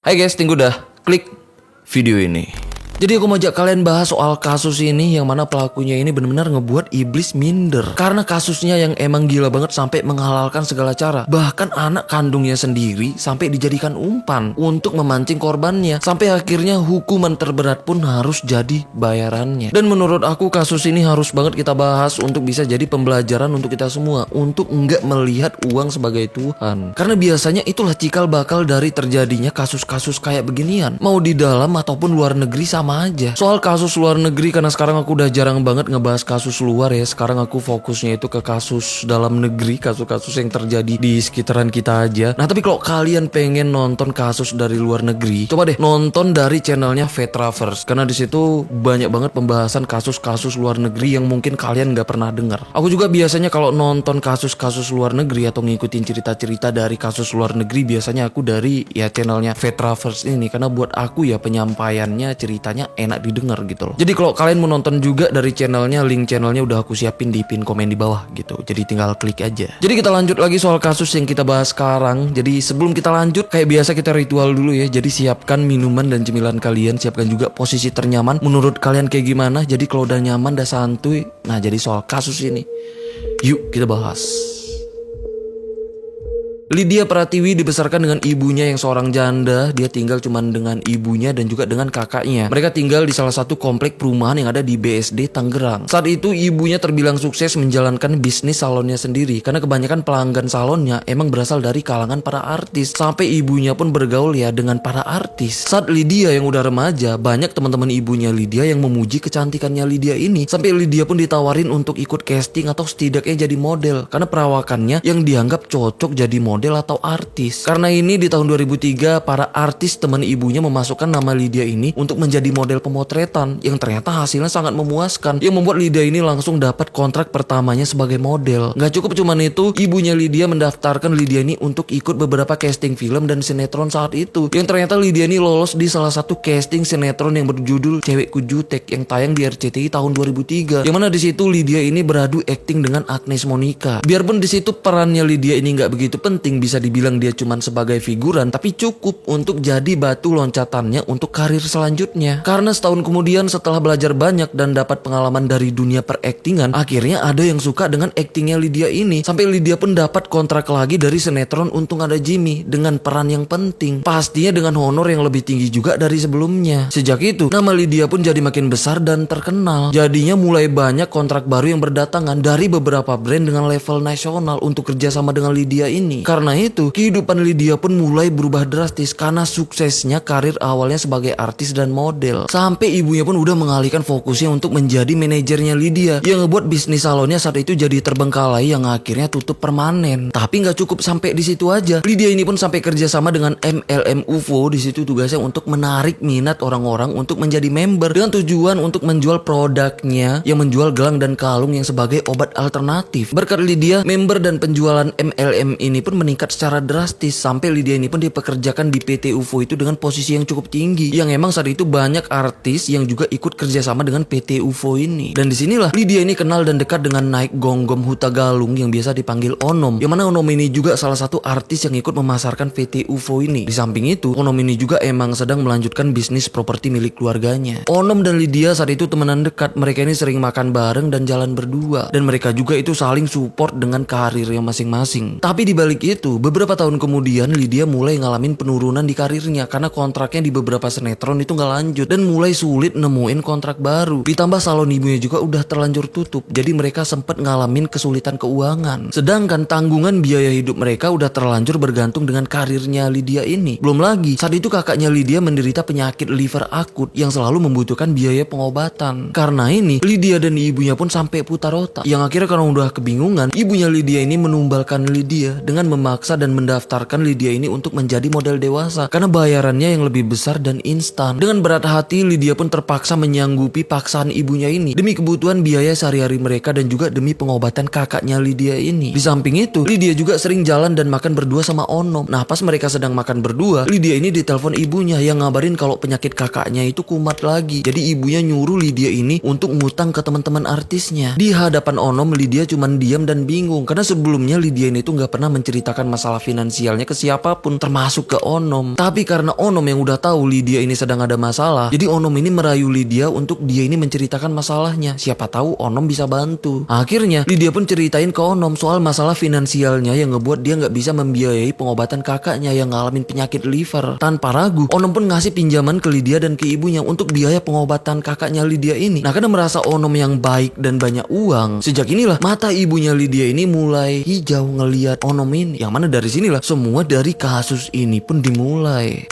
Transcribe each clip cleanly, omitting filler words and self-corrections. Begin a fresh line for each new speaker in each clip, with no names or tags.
Hai guys, tunggu dah. Klik video ini. Jadi aku mau ajak kalian bahas soal kasus ini yang mana pelakunya ini benar-benar ngebuat iblis minder. Karena kasusnya yang emang gila banget sampai menghalalkan segala cara. Bahkan anak kandungnya sendiri sampai dijadikan umpan untuk memancing korbannya. Sampai akhirnya hukuman terberat pun harus jadi bayarannya. Dan menurut aku kasus ini harus banget kita bahas untuk bisa jadi pembelajaran untuk kita semua. Untuk enggak melihat uang sebagai Tuhan. Karena biasanya itulah cikal bakal dari terjadinya kasus-kasus kayak beginian. Mau di dalam ataupun luar negeri sama aja. Soal kasus luar negeri, karena sekarang aku udah jarang banget ngebahas kasus luar ya. Sekarang aku fokusnya itu ke kasus dalam negeri, kasus-kasus yang terjadi di sekitaran kita aja. Nah tapi kalau kalian pengen nonton kasus dari luar negeri, coba deh nonton dari channelnya Vetraverse. Karena di situ banyak banget pembahasan kasus-kasus luar negeri yang mungkin kalian nggak pernah dengar. Aku juga biasanya kalau nonton kasus-kasus luar negeri atau ngikutin cerita-cerita dari kasus luar negeri, biasanya aku dari ya channelnya Vetraverse ini. Karena buat aku ya penyampaiannya, ceritanya enak didengar gitu loh. Jadi kalau kalian mau nonton juga dari channelnya, link channelnya udah aku siapin di pin komen di bawah gitu. Jadi tinggal klik aja. Jadi kita lanjut lagi soal kasus yang kita bahas sekarang. Jadi sebelum kita lanjut, kayak biasa kita ritual dulu ya. Jadi siapkan minuman dan cemilan kalian, siapkan juga posisi ternyaman menurut kalian kayak gimana. Jadi kalau udah nyaman, udah santuy. Nah jadi soal kasus ini, yuk kita bahas. Lydia Pratiwi dibesarkan dengan ibunya yang seorang janda. Dia tinggal cuman dengan ibunya dan juga dengan kakaknya. Mereka tinggal di salah satu komplek perumahan yang ada di BSD Tangerang. Saat itu ibunya terbilang sukses menjalankan bisnis salonnya sendiri. Karena kebanyakan pelanggan salonnya emang berasal dari kalangan para artis. Sampai ibunya pun bergaul ya dengan para artis. Saat Lydia yang udah remaja, banyak teman-teman ibunya Lydia yang memuji kecantikannya Lydia ini. Sampai Lydia pun ditawarin untuk ikut casting atau setidaknya jadi model. Karena perawakannya yang dianggap cocok jadi model atau artis. Karena ini di tahun 2003 para artis teman ibunya memasukkan nama Lydia ini untuk menjadi model pemotretan yang ternyata hasilnya sangat memuaskan, yang membuat Lydia ini langsung dapat kontrak pertamanya sebagai model. Gak cukup cuman itu, ibunya Lydia mendaftarkan Lydia ini untuk ikut beberapa casting film dan sinetron saat itu, yang ternyata Lydia ini lolos di salah satu casting sinetron yang berjudul Cewekku Jutek yang tayang di RCTI tahun 2003, yang mana di situ Lydia ini beradu akting dengan Agnes Monica. Biarpun di situ perannya Lydia ini nggak begitu penting, bisa dibilang dia cuman sebagai figuran, tapi cukup untuk jadi batu loncatannya untuk karir selanjutnya. Karena setahun kemudian setelah belajar banyak dan dapat pengalaman dari dunia peraktingan, akhirnya ada yang suka dengan aktingnya Lydia ini. Sampai Lydia pun dapat kontrak lagi dari sinetron Untung Ada Jimmy dengan peran yang penting, pastinya dengan honor yang lebih tinggi juga dari sebelumnya. Sejak itu nama Lydia pun jadi makin besar dan terkenal. Jadinya mulai banyak kontrak baru yang berdatangan dari beberapa brand dengan level nasional untuk kerjasama dengan Lydia ini. Karena itu, kehidupan Lydia pun mulai berubah drastis karena suksesnya karir awalnya sebagai artis dan model. Sampai ibunya pun udah mengalihkan fokusnya untuk menjadi manajernya Lydia, yang ngebuat bisnis salonnya saat itu jadi terbengkalai yang akhirnya tutup permanen. Tapi nggak cukup sampai di situ aja. Lydia ini pun sampai kerjasama dengan MLM UFO. Di situ tugasnya untuk menarik minat orang-orang untuk menjadi member dengan tujuan untuk menjual produknya yang menjual gelang dan kalung yang sebagai obat alternatif. Berkat Lydia, member dan penjualan MLM ini pun meningkat secara drastis sampai Lydia ini pun dipekerjakan di PT UFO itu dengan posisi yang cukup tinggi, yang emang saat itu banyak artis yang juga ikut kerjasama dengan PT UFO ini. Dan disinilah Lydia ini kenal dan dekat dengan Naik Gonggom Hutagalung yang biasa dipanggil Onom, yang mana Onom ini juga salah satu artis yang ikut memasarkan PT UFO ini. Di samping itu, Onom ini juga emang sedang melanjutkan bisnis properti milik keluarganya. Onom dan Lydia saat itu temenan dekat, mereka ini sering makan bareng dan jalan berdua, dan mereka juga itu saling support dengan karirnya masing-masing. Tapi di balik itu, beberapa tahun kemudian Lydia mulai ngalamin penurunan di karirnya karena kontraknya di beberapa sinetron itu nggak lanjut dan mulai sulit nemuin kontrak baru. Ditambah salon ibunya juga udah terlanjur tutup, jadi mereka sempat ngalamin kesulitan keuangan. Sedangkan tanggungan biaya hidup mereka udah terlanjur bergantung dengan karirnya Lydia ini. Belum lagi, saat itu kakaknya Lydia menderita penyakit liver akut yang selalu membutuhkan biaya pengobatan. Karena ini, Lydia dan ibunya pun sampai putar otak. Yang akhirnya karena udah kebingungan, ibunya Lydia ini menumbalkan Lydia dengan memaksa dan mendaftarkan Lydia ini untuk menjadi model dewasa karena bayarannya yang lebih besar dan instan. Dengan berat hati, Lydia pun terpaksa menyanggupi paksaan ibunya ini demi kebutuhan biaya sehari-hari mereka dan juga demi pengobatan kakaknya Lydia ini. Di samping itu, Lydia juga sering jalan dan makan berdua sama Onom. Nah, pas mereka sedang makan berdua, Lydia ini ditelepon ibunya yang ngabarin kalau penyakit kakaknya itu kumat lagi. Jadi ibunya nyuruh Lydia ini untuk ngutang ke teman-teman artisnya. Di hadapan Onom, Lydia cuman diam dan bingung karena sebelumnya Lydia ini tuh nggak pernah menceritakan menceritakan masalah finansialnya ke siapapun, termasuk ke Onom. Tapi karena Onom yang udah tahu Lydia ini sedang ada masalah, jadi Onom ini merayu Lydia untuk dia ini menceritakan masalahnya. Siapa tahu Onom bisa bantu. Akhirnya Lydia pun ceritain ke Onom soal masalah finansialnya yang ngebuat dia nggak bisa membiayai pengobatan kakaknya yang ngalamin penyakit liver. Tanpa ragu, Onom pun ngasih pinjaman ke Lydia dan ke ibunya untuk biaya pengobatan kakaknya Lydia ini. Nah, karena merasa Onom yang baik dan banyak uang, sejak inilah mata ibunya Lydia ini mulai hijau ngeliat Onom ini. Yang mana dari sinilah semua dari kasus ini pun dimulai.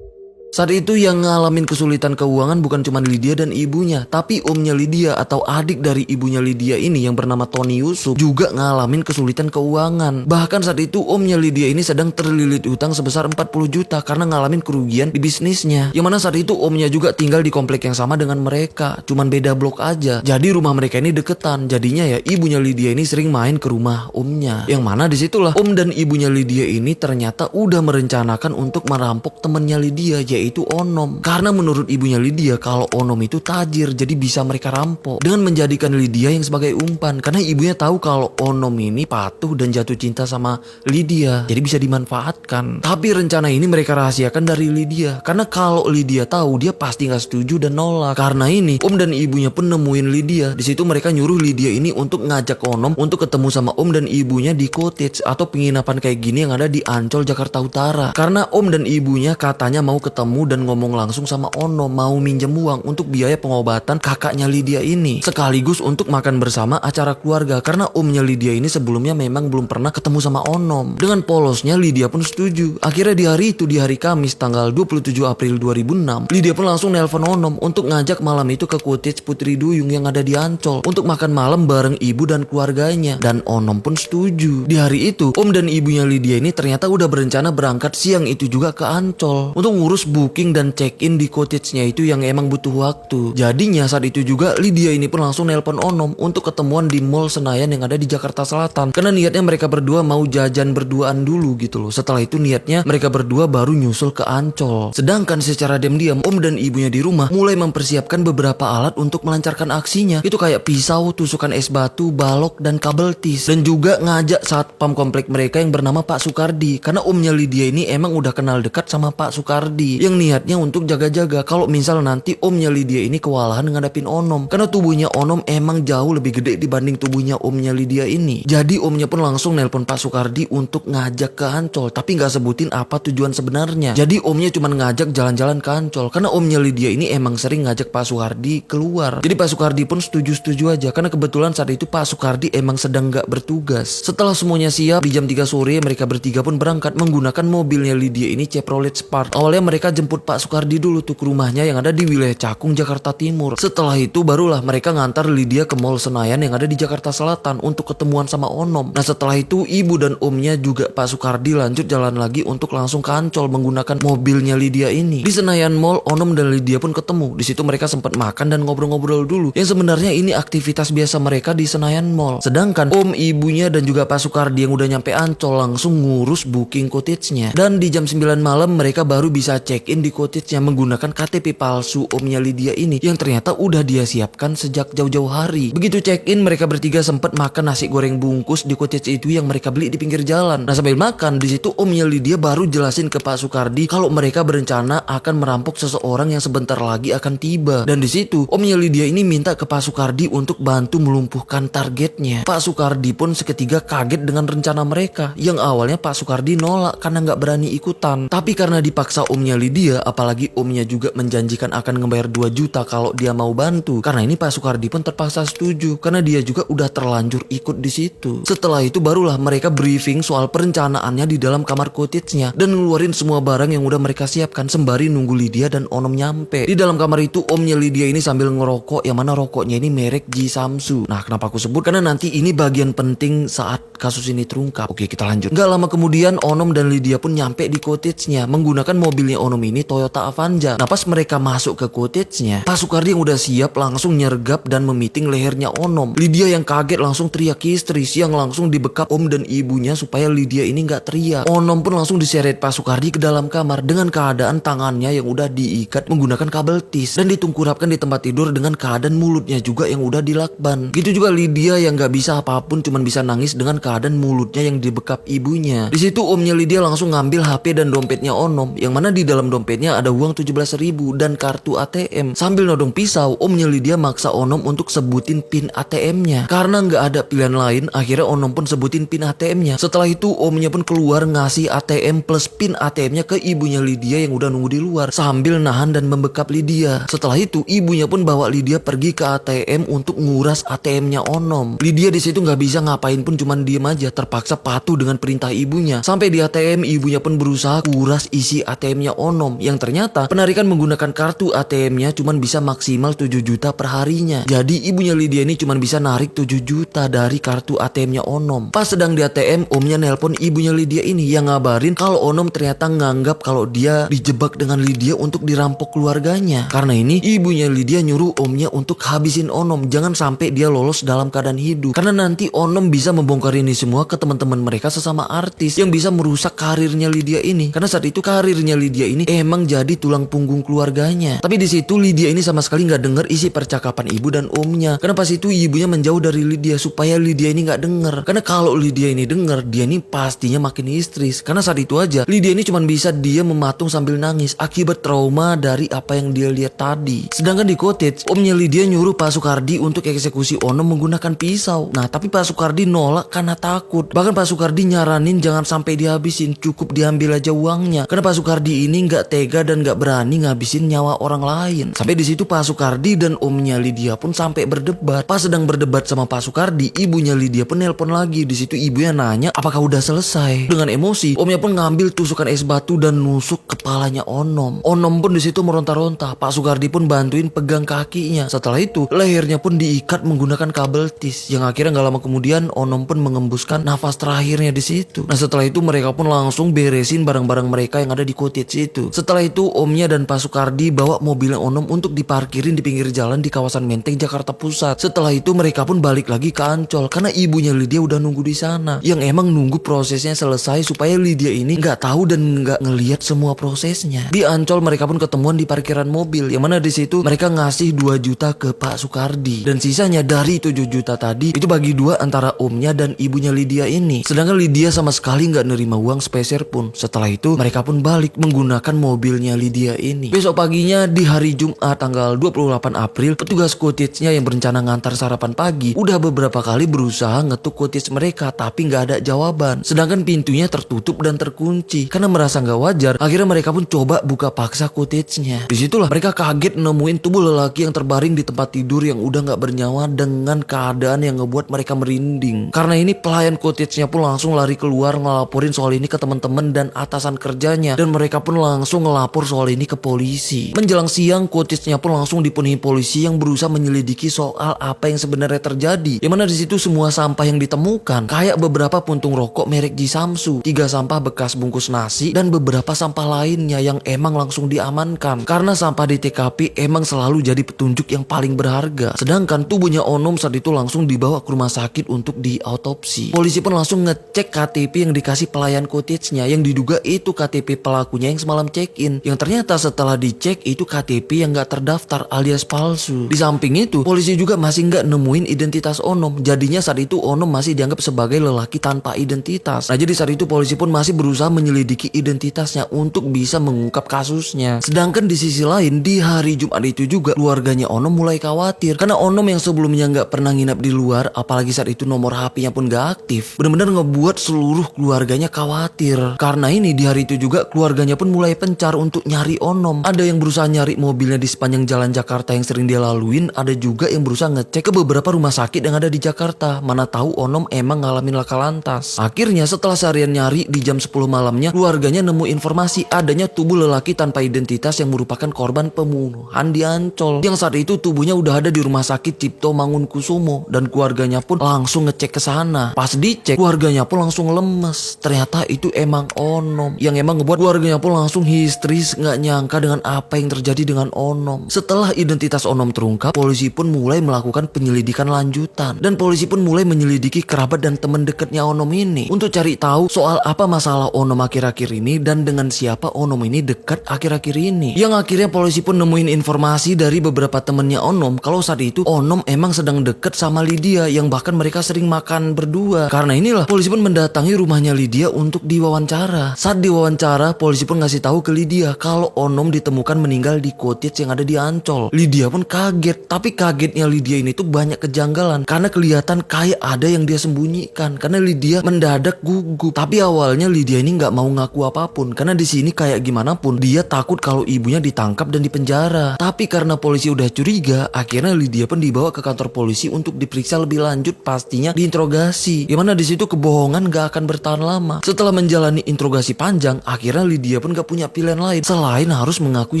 Saat itu yang ngalamin kesulitan keuangan bukan cuma Lydia dan ibunya, tapi omnya Lydia atau adik dari ibunya Lydia ini yang bernama Tony Yusuf juga ngalamin kesulitan keuangan. Bahkan saat itu omnya Lydia ini sedang terlilit utang sebesar 40 juta karena ngalamin kerugian di bisnisnya. Yang mana saat itu omnya juga tinggal di komplek yang sama dengan mereka, cuman beda blok aja. Jadi rumah mereka ini deketan. Jadinya ya ibunya Lydia ini sering main ke rumah omnya. Yang mana disitulah om dan ibunya Lydia ini ternyata udah merencanakan untuk merampok temennya Lydia, yaitu Onom. Karena menurut ibunya Lydia kalau Onom itu tajir, jadi bisa mereka rampok dengan menjadikan Lydia yang sebagai umpan. Karena ibunya tahu kalau Onom ini patuh dan jatuh cinta sama Lydia, jadi bisa dimanfaatkan. Tapi rencana ini mereka rahasiakan dari Lydia, karena kalau Lydia tahu dia pasti nggak setuju dan nolak. Karena ini om dan ibunya pun nemuin Lydia. Di situ mereka nyuruh Lydia ini untuk ngajak Onom untuk ketemu sama om dan ibunya di cottage atau penginapan kayak gini yang ada di Ancol, Jakarta Utara. Karena om dan ibunya katanya mau ketemu dan ngomong langsung sama Onom, mau minjem uang untuk biaya pengobatan kakaknya Lydia ini, sekaligus untuk makan bersama acara keluarga. Karena omnya Lydia ini sebelumnya memang belum pernah ketemu sama Onom. Dengan polosnya Lydia pun setuju. Akhirnya di hari itu, di hari Kamis tanggal 27 April 2006, Lydia pun langsung nelpon Onom untuk ngajak malam itu ke cottage Putri Duyung yang ada di Ancol untuk makan malam bareng ibu dan keluarganya. Dan Onom pun setuju. Di hari itu om dan ibunya Lydia ini ternyata udah berencana berangkat siang itu juga ke Ancol untuk ngurus booking dan check-in di cottage-nya itu yang emang butuh waktu. Jadinya saat itu juga Lydia ini pun langsung nelpon Onom untuk ketemuan di Mall Senayan yang ada di Jakarta Selatan. Karena niatnya mereka berdua mau jajan berduaan dulu gitu loh. Setelah itu niatnya mereka berdua baru nyusul ke Ancol. Sedangkan secara diam-diam om dan ibunya di rumah mulai mempersiapkan beberapa alat untuk melancarkan aksinya. Itu kayak pisau, tusukan es batu, balok, dan kabel tis. Dan juga ngajak satpam komplek mereka yang bernama Pak Sukardi. Karena omnya Lydia ini emang udah kenal dekat sama Pak Sukardi, yang niatnya untuk jaga-jaga kalau misal nanti omnya Lydia ini kewalahan ngadapin Onom. Karena tubuhnya Onom emang jauh lebih gede dibanding tubuhnya omnya Lydia ini. Jadi omnya pun langsung nelpon Pak Sukardi untuk ngajak ke Ancol, tapi nggak sebutin apa tujuan sebenarnya. Jadi omnya cuma ngajak jalan-jalan ke Ancol karena omnya Lydia ini emang sering ngajak Pak Sukardi keluar. Jadi Pak Sukardi pun setuju-setuju aja karena kebetulan saat itu Pak Sukardi emang sedang nggak bertugas. Setelah semuanya siap, di jam 3 sore mereka bertiga pun berangkat menggunakan mobilnya Lydia ini, Chevrolet Spark. Awalnya mereka jemput Pak Sukardi dulu tuh ke rumahnya yang ada di wilayah Cakung, Jakarta Timur. Setelah itu barulah mereka ngantar Lydia ke Mall Senayan yang ada di Jakarta Selatan untuk ketemuan sama Onom. Nah setelah itu ibu dan omnya juga Pak Sukardi lanjut jalan lagi untuk langsung ke Ancol menggunakan mobilnya Lydia ini. Di Senayan Mall, Onom dan Lydia pun ketemu. Di situ mereka sempat makan dan ngobrol-ngobrol dulu. Yang sebenarnya ini aktivitas biasa mereka di Senayan Mall. Sedangkan om, ibunya dan juga Pak Sukardi yang udah nyampe Ancol langsung ngurus booking cottage-nya. Dan di jam 9 malam mereka baru bisa check-in di cottage-nya menggunakan KTP palsu omnya Lydia ini yang ternyata udah dia siapkan sejak jauh-jauh hari. Begitu check-in mereka bertiga sempat makan nasi goreng bungkus di cottage itu yang mereka beli di pinggir jalan. Nah sambil makan di situ omnya Lydia baru jelasin ke Pak Sukardi kalau mereka berencana akan merampok seseorang yang sebentar lagi akan tiba. Dan di situ omnya Lydia ini minta ke Pak Sukardi untuk bantu melumpuhkan targetnya. Pak Sukardi pun seketika kaget dengan rencana mereka yang awalnya Pak Sukardi nolak karena nggak berani ikutan. Tapi karena dipaksa omnya Lydia, apalagi omnya juga menjanjikan akan ngebayar 2 juta kalau dia mau bantu. Karena ini Pak Sukardi pun terpaksa setuju karena dia juga udah terlanjur ikut di situ. Setelah itu barulah mereka briefing soal perencanaannya di dalam kamar cottage-nya dan ngeluarin semua barang yang udah mereka siapkan sembari nunggu Lydia dan Onom nyampe. Di dalam kamar itu omnya Lydia ini sambil ngerokok yang mana rokoknya ini merek G Samsu. Nah kenapa aku sebut? Karena nanti ini bagian penting saat kasus ini terungkap. Oke kita lanjut. Gak lama kemudian Onom dan Lydia pun nyampe di cottage-nya menggunakan mobilnya Onom ini Toyota Avanza. Nah pas mereka masuk ke cottage-nya, Pak Sukardi yang udah siap langsung nyergap dan memiting lehernya Onom. Lydia yang kaget langsung teriak histeris yang langsung dibekap om dan ibunya supaya Lydia ini nggak teriak. Onom pun langsung diseret Pak Sukardi ke dalam kamar dengan keadaan tangannya yang udah diikat menggunakan kabel tis dan ditungkurapkan di tempat tidur dengan keadaan mulutnya juga yang udah dilakban. Gitu juga Lydia yang nggak bisa apapun, cuman bisa nangis dengan keadaan mulutnya yang dibekap ibunya. Di situ omnya Lydia langsung ngambil HP dan dompetnya Onom, yang mana di dalam dompetnya ada uang 17.000 dan kartu ATM. Sambil nodong pisau, omnya Lydia maksa Onom untuk sebutin pin ATM-nya. Karena nggak ada pilihan lain, akhirnya Onom pun sebutin pin ATM-nya. Setelah itu omnya pun keluar ngasih ATM plus pin ATM-nya ke ibunya Lydia yang udah nunggu di luar sambil nahan dan membekap Lydia. Setelah itu ibunya pun bawa Lydia pergi ke ATM untuk nguras ATM-nya Onom. Lydia di situ nggak bisa ngapain pun, cuman diem aja, terpaksa patuh dengan perintah ibunya. Sampai di ATM ibunya pun berusaha kuras isi ATM-nya Onom, yang ternyata penarikan menggunakan kartu ATM-nya cuman bisa maksimal 7 juta per harinya. Jadi ibunya Lydia ini cuman bisa narik 7 juta dari kartu ATM-nya Onom. Pas sedang di ATM, omnya nelpon ibunya Lydia ini yang ngabarin kalau Onom ternyata nganggap kalau dia dijebak dengan Lydia untuk dirampok keluarganya. Karena ini ibunya Lydia nyuruh omnya untuk habisin Onom, jangan sampai dia lolos dalam keadaan hidup. Karena nanti Onom bisa membongkar ini semua ke teman-teman mereka sesama artis yang bisa merusak karirnya Lydia ini. Karena saat itu karirnya Lydia ini emang jadi tulang punggung keluarganya. Tapi di situ Lydia ini sama sekali nggak denger isi percakapan ibu dan omnya. Karena pas itu ibunya menjauh dari Lydia supaya Lydia ini nggak denger. Karena kalau Lydia ini denger, dia ini pastinya makin histeris. Karena saat itu aja Lydia ini cuma bisa dia mematung sambil nangis akibat trauma dari apa yang dia lihat tadi. Sedangkan di cottage, omnya Lydia nyuruh Pak Sukardi untuk eksekusi Onom menggunakan pisau. Nah tapi Pak Sukardi nolak karena takut. Bahkan Pak Sukardi nyaranin jangan sampai dihabisin, cukup diambil aja uangnya. Karena Pak Sukardi ini nggak tega dan nggak berani ngabisin nyawa orang lain. Sampai di situ Pak Sukardi dan omnya Lydia pun sampai berdebat. Pas sedang berdebat sama Pak Sukardi, ibunya Lydia pun nelpon lagi. Di situ ibunya nanya apakah udah selesai. Dengan emosi, omnya pun ngambil tusukan es batu dan nusuk kepalanya Onom. Onom pun di situ meronta-ronta. Pak Sukardi pun bantuin pegang kakinya. Setelah itu lehernya pun diikat menggunakan kabel tis, yang akhirnya nggak lama kemudian Onom pun mengembuskan nafas terakhirnya di situ. Nah setelah itu mereka pun langsung beresin barang-barang mereka yang ada di cottage itu. Setelah itu omnya dan Pak Sukardi bawa mobilnya Onom untuk diparkirin di pinggir jalan di kawasan Menteng, Jakarta Pusat. Setelah itu mereka pun balik lagi ke Ancol karena ibunya Lydia udah nunggu di sana, yang emang nunggu prosesnya selesai supaya Lydia ini nggak tahu dan nggak ngelihat semua prosesnya. Di Ancol mereka pun ketemuan di parkiran mobil, yang mana di situ mereka ngasih 2 juta ke Pak Sukardi dan sisanya dari 7 juta tadi itu bagi dua antara omnya dan ibunya Lydia ini. Sedangkan Lydia sama sekali nggak nerima uang sepeser pun. Setelah itu mereka pun balik menggunakan mobilnya Lydia ini. Besok paginya di hari Jumat tanggal 28 April, petugas cottage-nya yang berencana ngantar sarapan pagi udah beberapa kali berusaha ngetuk cottage mereka tapi nggak ada jawaban. Sedangkan pintunya tertutup dan terkunci. Karena merasa nggak wajar, akhirnya mereka pun coba buka paksa cottage-nya. Disitulah mereka kaget nemuin tubuh lelaki yang terbaring di tempat tidur yang udah nggak bernyawa dengan keadaan yang ngebuat mereka merinding. Karena ini pelayan cottage-nya pun langsung lari keluar ngelaporin soal ini ke teman-teman dan atasan kerjanya, dan mereka pun langsung ngelapor soal ini ke polisi. Menjelang siang cottage-nya pun langsung dipenuhi polisi yang berusaha menyelidiki soal apa yang sebenarnya terjadi. Yang mana di situ semua sampah yang ditemukan kayak beberapa puntung rokok merek Jisamsu, 3 sampah bekas bungkus nasi, dan beberapa sampah lainnya yang emang langsung diamankan. Karena sampah di TKP emang selalu jadi petunjuk yang paling berharga. Sedangkan tubuhnya Onom saat itu langsung dibawa ke rumah sakit untuk diautopsi. Polisi pun langsung ngecek KTP yang dikasih pelayan cottage-nya yang diduga itu KTP pelakunya yang semalam check-in. Yang ternyata setelah dicek itu KTP yang gak terdaftar alias palsu. Di samping itu polisi juga masih gak nemuin identitas Onom. Jadinya saat itu Onom masih dianggap sebagai lelaki tanpa identitas. Nah jadi saat itu polisi pun masih berusaha menyelidiki identitasnya untuk bisa mengungkap kasusnya. Sedangkan di sisi lain di hari Jumat itu juga keluarganya Onom mulai khawatir karena Onom yang sebelumnya gak pernah nginap di luar, apalagi saat itu nomor HP-nya pun gak aktif, benar-benar ngebuat seluruh keluarganya khawatir. Karena ini di hari itu juga keluarganya pun mulai pencar untuk nyari Onom. Ada yang berusaha nyari mobilnya di sepanjang jalan Jakarta yang sering dia laluin, ada juga yang berusaha ngecek ke beberapa rumah sakit yang ada di Jakarta. Mana tahu Onom emang ngalamin laka lantas. Akhirnya setelah seharian nyari di jam 10 malamnya, keluarganya nemu informasi adanya tubuh lelaki tanpa identitas yang merupakan korban pembunuhan di Ancol. Yang saat itu tubuhnya udah ada di rumah sakit Cipto Mangunkusumo, dan keluarganya pun langsung ngecek ke sana. Pas dicek, keluarganya pun langsung lemes. Ternyata itu emang Onom, yang emang ngebuat keluarganya pun langsung histeris nggak nyangka dengan apa yang terjadi dengan Onom. Setelah identitas Onom terungkap, polisi pun mulai melakukan penyelidikan lanjutan. Dan polisi pun mulai menyelidiki kerabat dan teman dekatnya Onom ini untuk cari tahu soal apa masalah Onom akhir-akhir ini dan dengan siapa Onom ini dekat akhir-akhir ini. Yang akhirnya polisi pun nemuin informasi dari beberapa temennya Onom kalau saat itu Onom emang sedang deket sama Lydia, yang bahkan mereka sering makan berdua. Karena inilah polisi pun mendatangi rumahnya Lydia untuk diwawancara. Saat diwawancara, polisi pun ngasih tahu ke Lydia kalau Onom ditemukan meninggal di cottage yang ada di Ancol. Lydia pun kaget, tapi kagetnya Lydia ini tuh banyak kejanggalan karena kelihatan kayak ada yang dia sembunyikan. Karena Lydia mendadak gugup. Tapi awalnya Lydia ini nggak mau ngaku apapun karena di sini kayak gimana pun dia takut kalau ibunya ditangkap dan dipenjara. Tapi karena polisi udah curiga, akhirnya Lydia pun dibawa ke kantor polisi untuk diperiksa lebih lanjut, pastinya diinterogasi. Gimana di situ kebohongan gak akan bertahan lama. Setelah menjalani interogasi panjang, akhirnya Lydia pun gak punya pilihan lain selain harus mengakui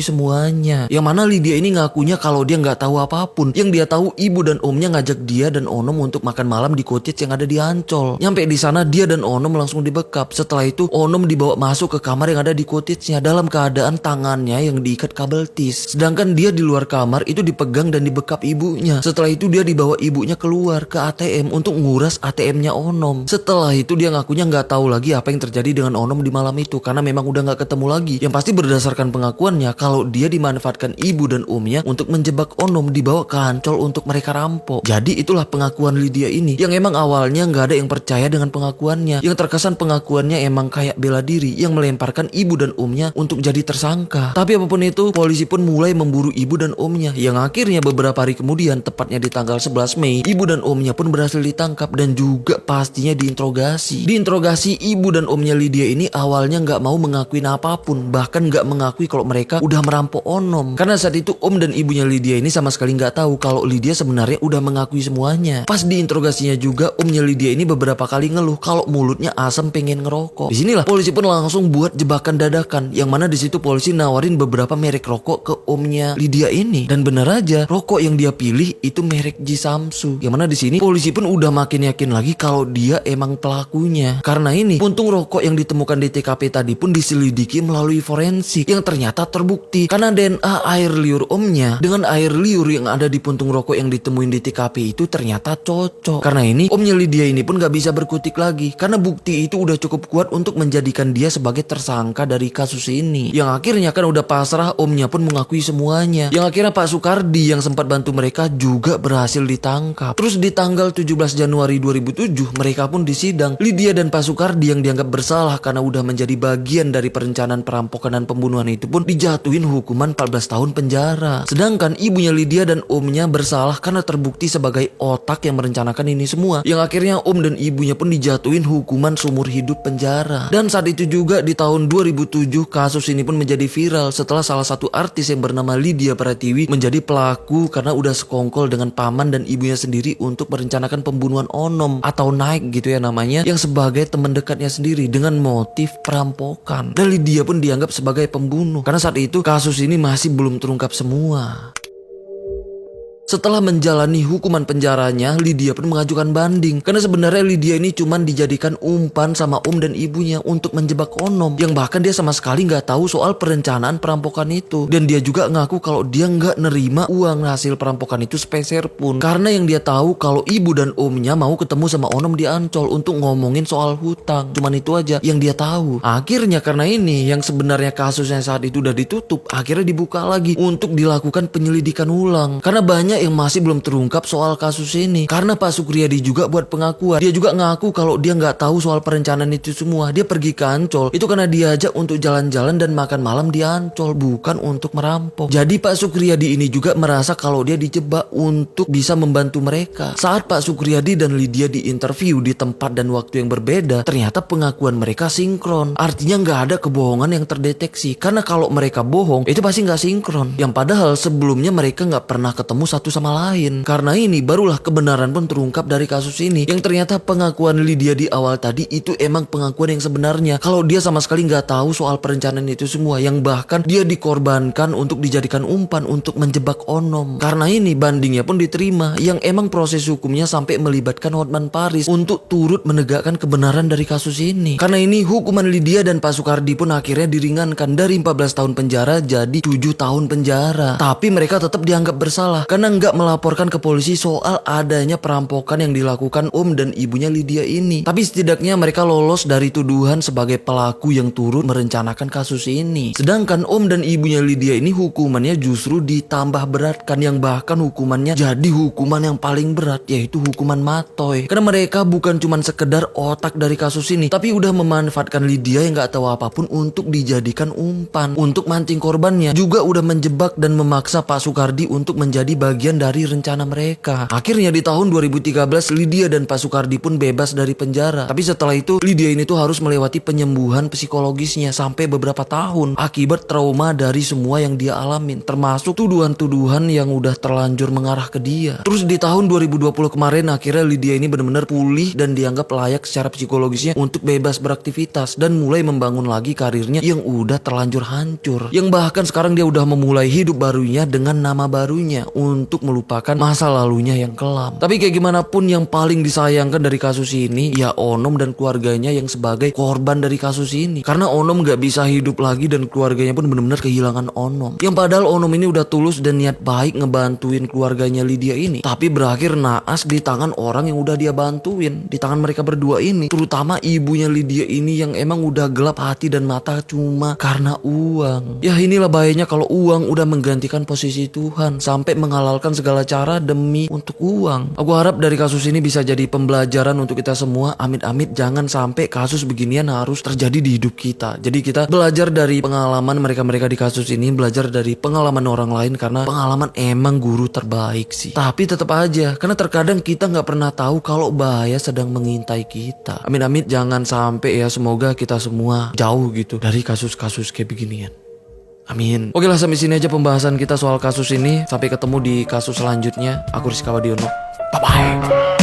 semuanya. Yang mana Lydia ini ngakunya kalau dia gak tahu apapun. Yang dia tahu ibu dan omnya ngajak dia dan Onom untuk makan malam di cottage yang ada di Ancol. Nyampe di sana dia dan Onom langsung dibekap. Setelah itu Onom dibawa masuk ke kamar yang ada di cottage-nya dalam keadaan tangannya yang diikat kabel tis. Sedangkan dia di luar kamar itu dipegang dan dibekap ibunya. Setelah itu dia dibawa ibunya keluar ke ATM untuk nguras ATM-nya Onom. Setelah itu dia ngakunya nggak tahu lagi apa yang terjadi dengan Onom di malam itu karena memang udah nggak ketemu lagi. Yang pasti berdasarkan pengakuannya kalau dia dimanfaatkan ibu dan omnya untuk menjebak Onom dibawa ke Ancol untuk mereka rampok. Jadi itulah pengakuan Lydia ini yang emang awalnya nggak ada yang percaya dengan pengakuannya. Yang terkesan pengakuannya emang kayak bela diri yang melemparkan ibu dan omnya untuk jadi tersangka. Tapi apapun itu, polisi pun mulai memburu ibu dan omnya. Yang akhirnya beberapa hari kemudian, tepatnya di tanggal 11 Mei, ibu dan omnya pun berhasil ditangkap dan juga pastinya diinterogasi. Diinterogasi, ibu dan omnya Lydia ini awalnya nggak mau mengakuin apapun, bahkan nggak mengakui kalau mereka udah merampok Onom. Karena saat itu om dan ibunya Lydia ini sama sekali nggak tahu kalau Lydia sebenarnya udah mengakui semuanya. Pas diinterogasinya juga, omnya Lydia ini beberapa kali ngeluh kalau mulutnya asam pengen ngerokok. Disinilah polisi pun langsung buat jebakan dadakan, yang mana di situ polisi nawarin beberapa merek rokok ke omnya Lydia ini. Dan bener aja, rokok yang dia pilih itu merek G Samsu. Yang mana di sini polisi pun udah makin yakin lagi kalau dia emang pelakunya. Karena ini puntung rokok yang ditemukan di TKP tadi pun diselidiki melalui forensik yang ternyata terbukti karena DNA air liur omnya dengan air liur yang ada di puntung rokok yang ditemuin di TKP itu ternyata cocok. Karena ini omnya Lydia ini pun gak bisa berkutik lagi karena bukti itu udah cukup kuat untuk menjadikan dia sebagai tersangka dari kasus ini. Yang akhirnya kan udah pasrah, omnya pun mengakui semuanya. Yang akhirnya Pak Sukardi yang sempat bantu mereka juga berhasil ditangkap. Terus di tanggal 17 Januari 2007 mereka pun disidang. Lydia dan Pak Sukardi yang dianggap bersalah karena udah menjadi bagian dari perencanaan perampokan dan pembunuhan itu pun dijatuhin hukuman 14 tahun penjara. Sedangkan ibunya Lydia dan omnya bersalah karena terbukti sebagai otak yang merencanakan ini semua. Yang akhirnya om dan ibunya pun dijatuhin hukuman seumur hidup penjara. Dan saat itu juga di tahun 2007 kasus ini pun menjadi viral setelah salah satu artis yang bernama Lydia Pratiwi menjadi pelaku karena udah sekongkol dengan paman dan ibunya sendiri untuk merencanakan pembunuhan Onom atau Naik gitu ya namanya, yang sebagai teman dekatnya sendiri dengan motif perampokan. Dan Lydia pun dianggap sebagai pembunuh karena saat itu kasus ini masih belum terungkap semua. Setelah menjalani hukuman penjaranya, Lydia pun mengajukan banding. Karena sebenarnya Lydia ini cuma dijadikan umpan sama om dan ibunya untuk menjebak Onom. Yang bahkan dia sama sekali nggak tahu soal perencanaan perampokan itu. Dan dia juga ngaku kalau dia nggak nerima uang hasil perampokan itu sepeser pun. Karena yang dia tahu kalau ibu dan omnya mau ketemu sama Onom di Ancol untuk ngomongin soal hutang. Cuman itu aja yang dia tahu. Akhirnya karena ini yang sebenarnya kasusnya saat itu udah ditutup, akhirnya dibuka lagi untuk dilakukan penyelidikan ulang. Karena banyak yang masih belum terungkap soal kasus ini. Karena Pak Sukriyadi juga buat pengakuan. Dia juga ngaku kalau dia nggak tahu soal perencanaan itu semua. Dia pergi ke Ancol itu karena diajak untuk jalan-jalan dan makan malam di Ancol, bukan untuk merampok. Jadi Pak Sukriyadi ini juga merasa kalau dia dijebak untuk bisa membantu mereka. Saat Pak Sukriyadi dan Lydia diinterview di tempat dan waktu yang berbeda, ternyata pengakuan mereka sinkron. Artinya nggak ada kebohongan yang terdeteksi. Karena kalau mereka bohong itu pasti nggak sinkron. Yang padahal sebelumnya mereka nggak pernah ketemu satu sama lain. Karena ini barulah kebenaran pun terungkap dari kasus ini, yang ternyata pengakuan Lydia di awal tadi itu emang pengakuan yang sebenarnya. Kalau dia sama sekali nggak tahu soal perencanaan itu semua, yang bahkan dia dikorbankan untuk dijadikan umpan untuk menjebak Onom. Karena ini bandingnya pun diterima, yang emang proses hukumnya sampai melibatkan Hotman Paris untuk turut menegakkan kebenaran dari kasus ini. Karena ini hukuman Lydia dan Pak Soekardi pun akhirnya diringankan dari 14 tahun penjara jadi 7 tahun penjara. Tapi mereka tetap dianggap bersalah karena nggak melaporkan ke polisi soal adanya perampokan yang dilakukan Om dan ibunya Lydia ini. Tapi setidaknya mereka lolos dari tuduhan sebagai pelaku yang turut merencanakan kasus ini. Sedangkan Om dan ibunya Lydia ini hukumannya justru ditambah beratkan, yang bahkan hukumannya jadi hukuman yang paling berat, yaitu hukuman matoy. Karena mereka bukan cuma sekedar otak dari kasus ini, tapi udah memanfaatkan Lydia yang gak tahu apapun untuk dijadikan umpan, untuk mancing korbannya. Juga udah menjebak dan memaksa Pak Soekardi untuk menjadi bagian dari rencana mereka. Akhirnya di tahun 2013 Lydia dan Pak Soekardi pun bebas dari penjara. Tapi setelah itu Lydia ini tuh harus melewati penyembuhan psikologisnya sampai beberapa tahun akibat trauma dari semua yang dia alamin, termasuk tuduhan-tuduhan yang udah terlanjur mengarah ke dia. Terus di tahun 2020 kemarin akhirnya Lydia ini benar-benar pulih dan dianggap layak secara psikologisnya untuk bebas beraktivitas dan mulai membangun lagi karirnya yang udah terlanjur hancur. Yang bahkan sekarang dia udah memulai hidup barunya dengan nama barunya untuk melupakan masa lalunya yang kelam. Tapi kayak gimana pun yang paling disayangkan dari kasus ini ya Onom dan keluarganya yang sebagai korban dari kasus ini. Karena Onom gak bisa hidup lagi dan keluarganya pun benar-benar kehilangan Onom. Yang padahal Onom ini udah tulus dan niat baik ngebantuin keluarganya Lydia ini, tapi berakhir naas di tangan orang yang udah dia bantuin, di tangan mereka berdua ini, terutama ibunya Lydia ini yang emang udah gelap hati dan mata cuma karena uang. Ya inilah bahayanya kalau uang udah menggantikan posisi Tuhan sampai menghalalkan segala cara demi untuk uang. Aku harap dari kasus ini bisa jadi pembelajaran untuk kita semua. Amit-amit jangan sampai kasus beginian harus terjadi di hidup kita. Jadi kita belajar dari pengalaman mereka-mereka di kasus ini, belajar dari pengalaman orang lain, karena pengalaman emang guru terbaik sih. Tapi tetap aja, karena terkadang kita nggak pernah tahu kalau bahaya sedang mengintai kita. Amit-amit jangan sampai ya, semoga kita semua jauh gitu dari kasus-kasus kayak beginian. Amin. Oke lah, sampai sini aja pembahasan kita soal kasus ini. Sampai ketemu di kasus selanjutnya. Aku Rizka Wadiono. Bye-bye.